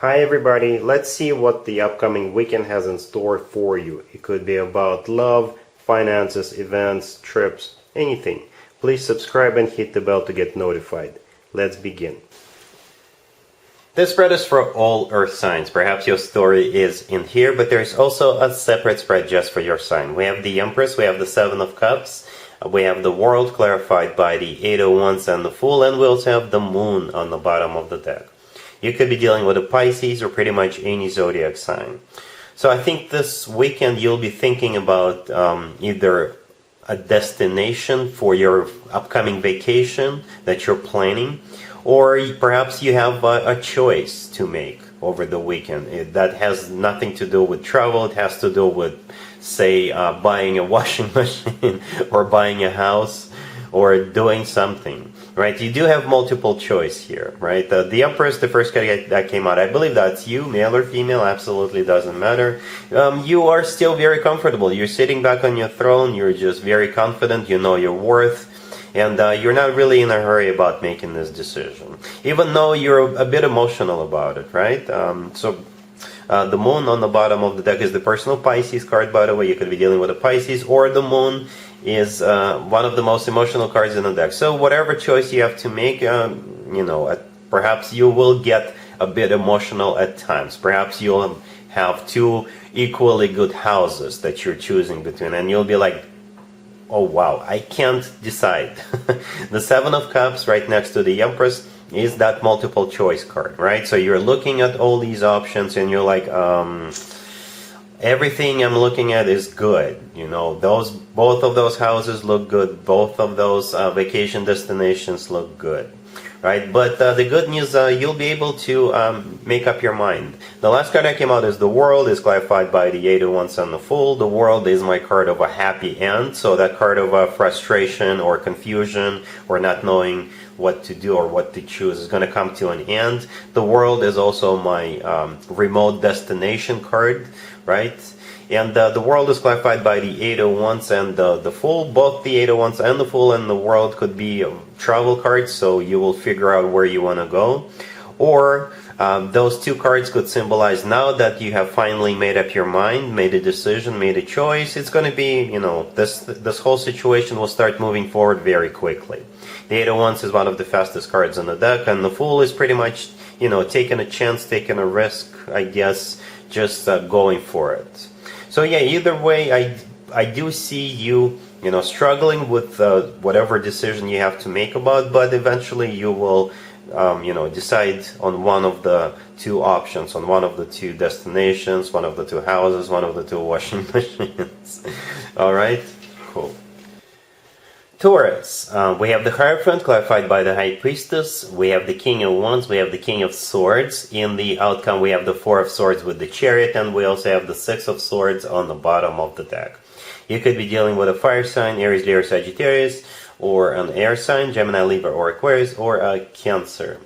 Hi everybody, let's see what the upcoming weekend has in store for you. It could be about love, finances, events, trips, anything. Please subscribe and hit the bell to get notified. Let's begin. This spread is for all earth signs. Perhaps your story is in here, but there's also a separate spread just for your sign. We have the Empress, we have the Seven of Cups, we have the World clarified by the Eight of Wands and the Fool, and we also have the Moon on the bottom of the deck. You could be dealing with a Pisces or pretty much any zodiac sign. So I think this weekend you'll be thinking about either a destination for your upcoming vacation that you're planning, or perhaps you have a choice to make over the weekend. That has nothing to do with travel. It has to do with, say, buying a washing machine or buying a house or doing something. Right, you do have multiple choice here, right? The Empress, the first card that came out, I believe that's you, male or female, absolutely doesn't matter. You are still very comfortable. You're sitting back on your throne. You're just very confident. You know your worth. And you're not really in a hurry about making this decision, even though you're a bit emotional about it, right? The Moon on the bottom of the deck is the personal Pisces card, by the way. You could be dealing with a Pisces, or the Moon is one of the most emotional cards in the deck. So whatever choice you have to make, perhaps you will get a bit emotional at times. Perhaps you'll have two equally good houses that you're choosing between, and you'll be like, oh wow, I can't decide. The Seven of Cups right next to the Empress is that multiple choice card, right? So you're looking at all these options and you're like, everything I'm looking at is good. Both of those houses look good. Both of those vacation destinations look good, right? But the good news, you'll be able to make up your mind. The last card that came out is the World, is clarified by the Eight of Wands and the Fool. The World is my card of a happy end. So that card of frustration or confusion or not knowing what to do or what to choose is going to come to an end. The World is also my remote destination card, right? And the World is clarified by the Eight of Wands and the Fool. Both the Eight of Wands and the Fool and the World could be travel cards, so you will figure out where you want to go. Or those two cards could symbolize now that you have finally made up your mind, made a decision, made a choice. It's going to be, this whole situation will start moving forward very quickly. The Eight of Wands is one of the fastest cards in the deck, and the Fool is pretty much, taking a chance, taking a risk, I guess, just going for it. So yeah, either way, I do see you, struggling with whatever decision you have to make about, but eventually you will, decide on one of the two options, on one of the two destinations, one of the two houses, one of the two washing machines. All right, cool. Taurus, we have the Hierophant clarified by the High Priestess, we have the King of Wands, we have the King of Swords. In the outcome we have the Four of Swords with the Chariot, and we also have the Six of Swords on the bottom of the deck. You could be dealing with a fire sign, Aries, Leo, Sagittarius, or an air sign, Gemini, Libra, or Aquarius, or a Cancer.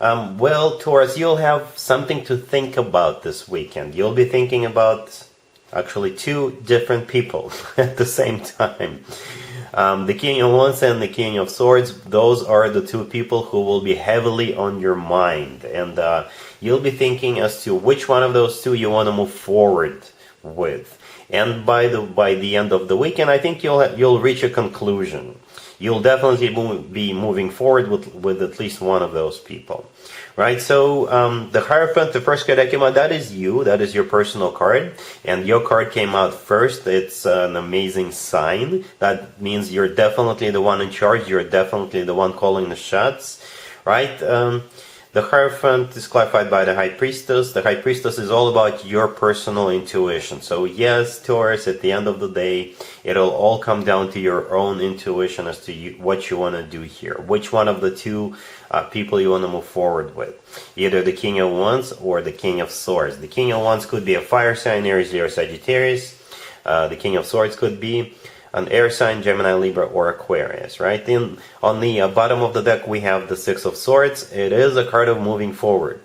Well, Taurus, you'll have something to think about this weekend. You'll be thinking about actually two different people at the same time. The King of Wands and the King of Swords, those are the two people who will be heavily on your mind. And you'll be thinking as to which one of those two you want to move forward with. And by the end of the weekend, I think you'll reach a conclusion. You'll definitely be moving forward with at least one of those people. Right, so the Hierophant, the first card that came out, that is you, that is your personal card, and your card came out first. It's an amazing sign. That means you're definitely the one in charge, you're definitely the one calling the shots, right? The Hierophant is clarified by the High Priestess. The High Priestess is all about your personal intuition. So yes, Taurus, at the end of the day, it'll all come down to your own intuition as to what you want to do here. Which one of the two people you want to move forward with. Either the King of Wands or the King of Swords. The King of Wands could be a fire sign, Aries, Leo, Sagittarius. The King of Swords could be an air sign, Gemini, Libra, or Aquarius, right? Then on the bottom of the deck, we have the Six of Swords. It is a card of moving forward.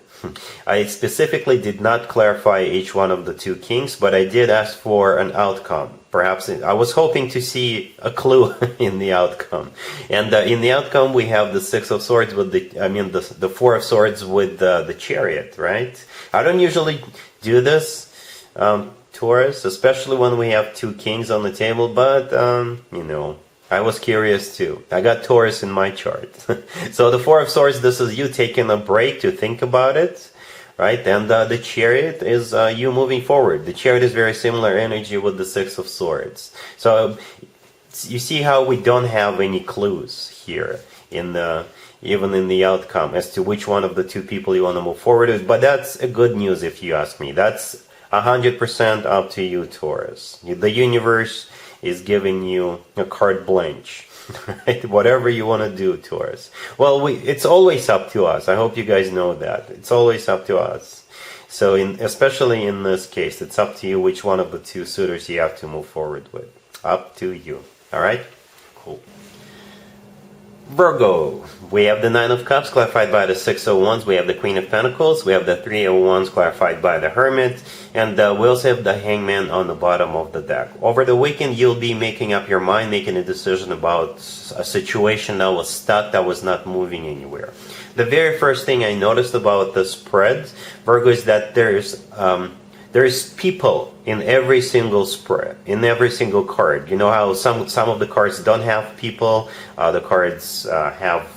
I specifically did not clarify each one of the two kings, but I did ask for an outcome. perhaps I was hoping to see a clue in the outcome. And in the outcome, we have the Six of Swords with the Four of Swords with the Chariot, right? I don't usually do this, Taurus, especially when we have two kings on the table, but, I was curious too. I got Taurus in my chart. So the Four of Swords, this is you taking a break to think about it, right? And the Chariot is you moving forward. The Chariot is very similar energy with the Six of Swords. So you see how we don't have any clues here even in the outcome as to which one of the two people you want to move forward with. But that's a good news if you ask me. That's 100% up to you, Taurus. The universe is giving you a carte blanche. Right? Whatever you want to do, Taurus. Well, it's always up to us. I hope you guys know that. It's always up to us. So especially in this case, it's up to you which one of the two suitors you have to move forward with. Up to you. Alright? Cool. Virgo. We have the Nine of Cups clarified by the Six of Wands. We have the Queen of Pentacles. We have the Three of Wands clarified by the Hermit. And we also have the Hangman on the bottom of the deck. Over the weekend, you'll be making up your mind, making a decision about a situation that was stuck, that was not moving anywhere. The very first thing I noticed about the spread, Virgo, is that there's people in every single spread, in every single card. You know how some of the cards don't have people, the cards have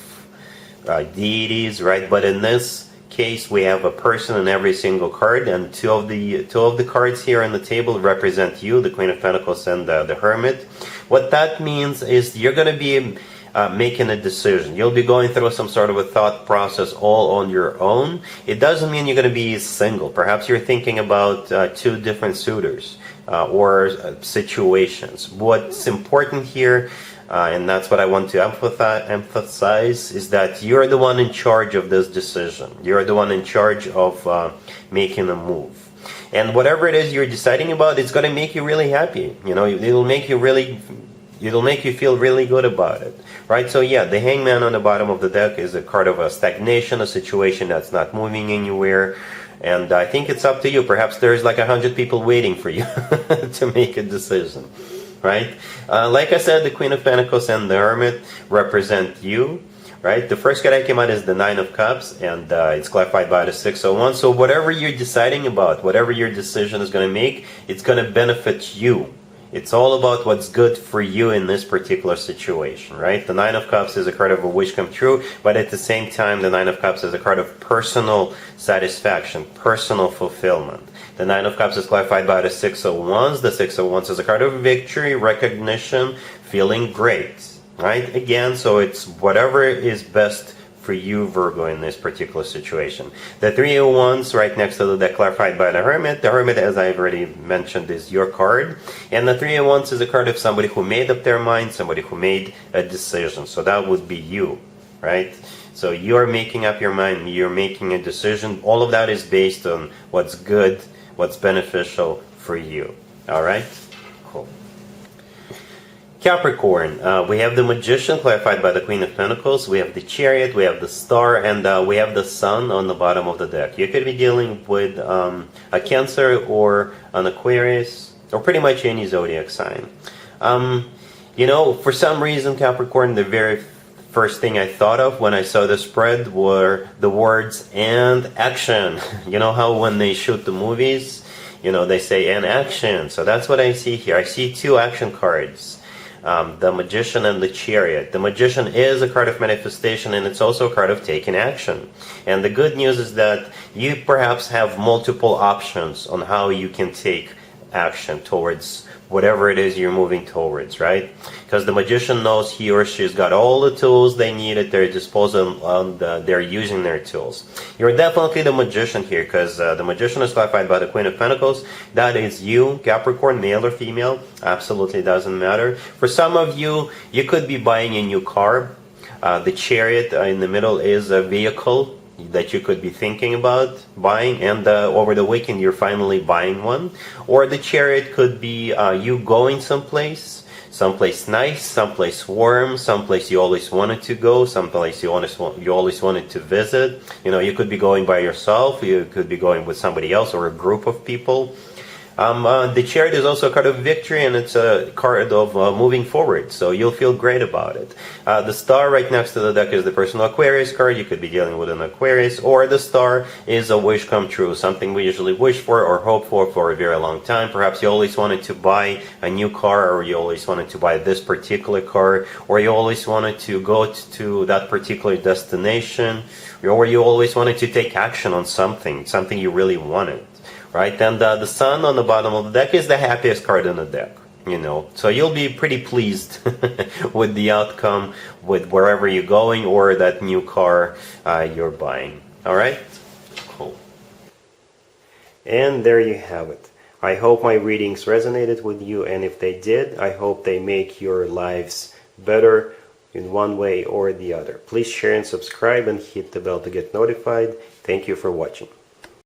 deities, right? But in this case, we have a person in every single card, and two of the cards here on the table represent you, the Queen of Pentacles and the Hermit. What that means is you're going to be making a decision. You'll be going through some sort of a thought process all on your own. It doesn't mean you're going to be single. Perhaps you're thinking about two different suitors or situations. What's important here, and that's what I want to emphasize, is that you're the one in charge of this decision. You're the one in charge of making a move. And whatever it is you're deciding about, it's going to make you really happy. It'll make you feel really good about it, right? So yeah, the Hangman on the bottom of the deck is a card of a stagnation, a situation that's not moving anywhere. And I think it's up to you. Perhaps there's like 100 people waiting for you to make a decision, right? Like I said, the Queen of Pentacles and the Hermit represent you, right? The first card that came out is the Nine of Cups, and it's clarified by the Six of Wands. So whatever you're deciding about, whatever your decision is going to make, it's going to benefit you. It's all about what's good for you in this particular situation, right? The Nine of Cups is a card of a wish come true, but at the same time, the Nine of Cups is a card of personal satisfaction, personal fulfillment. The Nine of Cups is clarified by the Six of Wands. The Six of Wands is a card of victory, recognition, feeling great, right? Again, so it's whatever is best for you, Virgo, in this particular situation. The Three of Wands right next to the deck clarified by the Hermit. The Hermit, as I've already mentioned, is your card. And the Three of Wands is a card of somebody who made up their mind, somebody who made a decision. So that would be you, right? So you're making up your mind, you're making a decision. All of that is based on what's good, what's beneficial for you. All right? Cool. Capricorn, we have the Magician clarified by the Queen of Pentacles, we have the Chariot, we have the Star, and we have the Sun on the bottom of the deck. You could be dealing with a Cancer or an Aquarius, or pretty much any zodiac sign. For some reason, Capricorn, the very first thing I thought of when I saw the spread were the words "and action." You know how when they shoot the movies, they say "and action." So that's what I see here. I see two action cards. The Magician and the Chariot. The Magician is a card of manifestation, and it's also a card of taking action. And the good news is that you perhaps have multiple options on how you can take action towards whatever it is you're moving towards, right? Because the Magician knows he or she's got all the tools they need at their disposal, and they're using their tools. You're definitely the Magician here, because the Magician is clarified by the Queen of Pentacles. That is you, Capricorn, male or female, absolutely doesn't matter. For some of you, you could be buying a new car. The Chariot in the middle is a vehicle that you could be thinking about buying, and over the weekend you're finally buying one. Or the Chariot could be you going someplace nice, someplace warm, someplace you always wanted to go, someplace you always wanted to visit. You could be going by yourself, you could be going with somebody else or a group of people. The chariot is also a card of victory, and it's a card of moving forward, so you'll feel great about it. The star right next to the deck is the personal Aquarius card. You could be dealing with an Aquarius, or the star is a wish come true, something we usually wish for or hope for a very long time. Perhaps you always wanted to buy a new car, or you always wanted to buy this particular car, or you always wanted to go to that particular destination, or you always wanted to take action on something you really wanted. Right, and the sun on the bottom of the deck is the happiest card in the deck, so you'll be pretty pleased with the outcome, with wherever you're going or that new car you're buying. All right, cool. And there you have it. I hope my readings resonated with you, and if they did, I hope they make your lives better in one way or the other. Please share and subscribe and hit the bell to get notified. Thank you for watching.